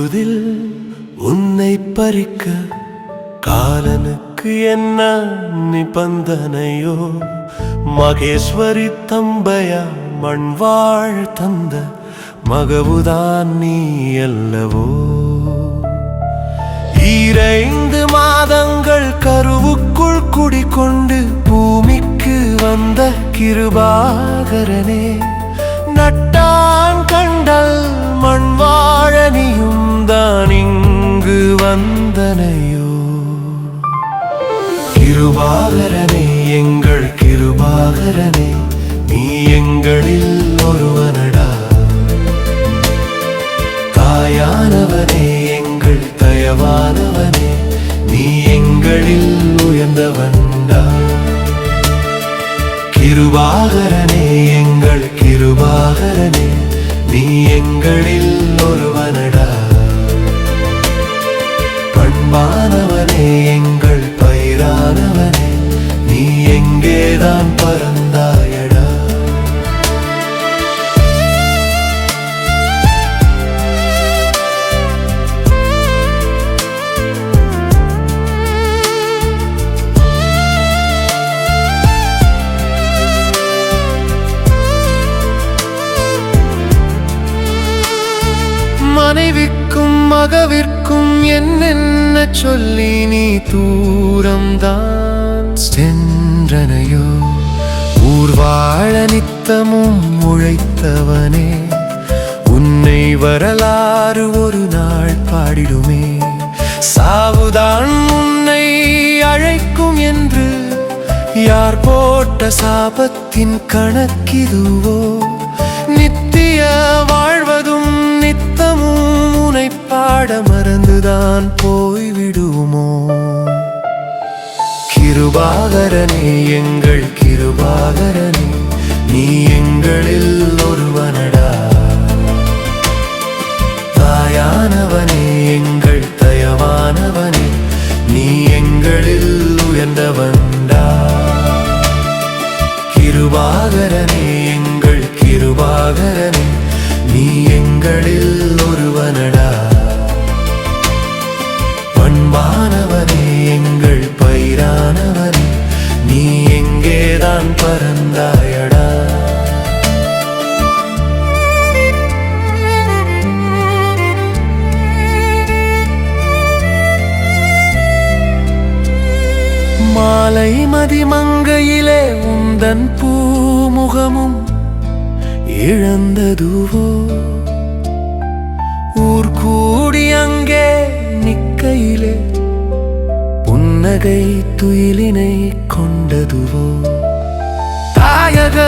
பொழுதில் உன்னை பறிக்க காலனுக்கு என்ன நிபந்தனையோ? மகேஸ்வரி தம்பையா மண்வாழ் தந்த மகவுதான் நீ அல்லவோ? 2 மாதங்கள் கருவுக்குள் குடிக்கொண்டு பூமிக்கு வந்த கிருபாகரனே, நட்டான் கண்டல் மண்வாழனியும் தான் இங்கு வந்தனையோ? கிருபாகரனே, எங்கள் கிருபாகரனே, நீ எங்களில் ஒருவனடா. தாயானவனே, எங்கள் தயவானவனே, நீ எங்களில் உயர்ந்தவன்டா. கிருபாகரனே, எங்கள் கிருபாகரனே, நீ எங்களில் ஒருவனடா. பண்பானவனே, எங்கள் பயிரானவனே, நீ எங்கேதான் பறந்தாயடா. மனைவிக்கும் மகவிற்கும் என்னென்ன சொல்லி நீ தூரம்தான் சென்றனையோ? ஊர்வாழ நித்தமும் உழைத்தவனே, உன்னை வரலாறு ஒரு நாள் பாடிடுமே. சாவுதான் உன்னை அழைக்கும் என்று யார் போட்ட சாபத்தின் கணக்கிதுவோ? நித்திய வாழ்வதும் நித்தமும் உனை பாட மறந்துதான் போய்விடுமோ? கிருபாகரனே, எங்கள் கிருபாகரனே, நீ எங்களில் ஒருவனடா. தாயானவனே, எங்கள் தயவானவனே, நீ எங்களில் உயர்ந்தவன்டா. கிருபாகரனே, எங்கள் கிருபாகரனே, நீ எங்களில் ஒருவனடா. பண்பானவனே, எங்கள் பயிரானவனே, நீ எங்கேதான் பறந்தாயடா. மாலை மதிமங்கையிலே உந்தன் பூமுகமும் இழந்ததுவோ? ஊர் கூடி அங்கே நிக்கையிலே புன்னகை துயிலினை கொண்டதுவோ? தாயக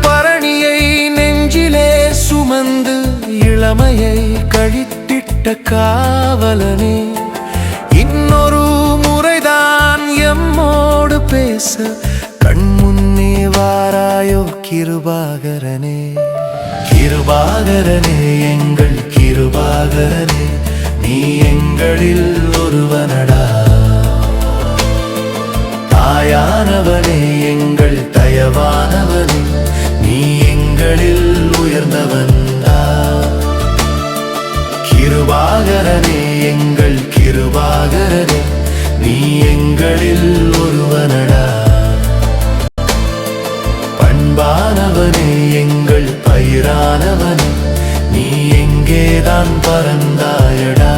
பரணியை நெஞ்சிலே சுமந்து இளமையை கழித்திட்ட காவலனே, இன்னொரு முறைதான் எம்மோடு பேச கண்முன்னே வாராயோ? கிருபாகரனே, கிருபாகரனே, எங்கள் கிருபாகரனே, நீ எங்களில் ஒருவனடா. தாயானவனே, எங்கள் தயவானவனே, நீ எங்களில் உயர்ந்தவன்டா. கிருபாகரனே, எங்கள் கிருபாகரனே, நீ எங்களில் ஒருவனடா. பண்பானவனே, எங்கள் பயிரானவனே, நீ எங்கேதான் பறந்தாயடா.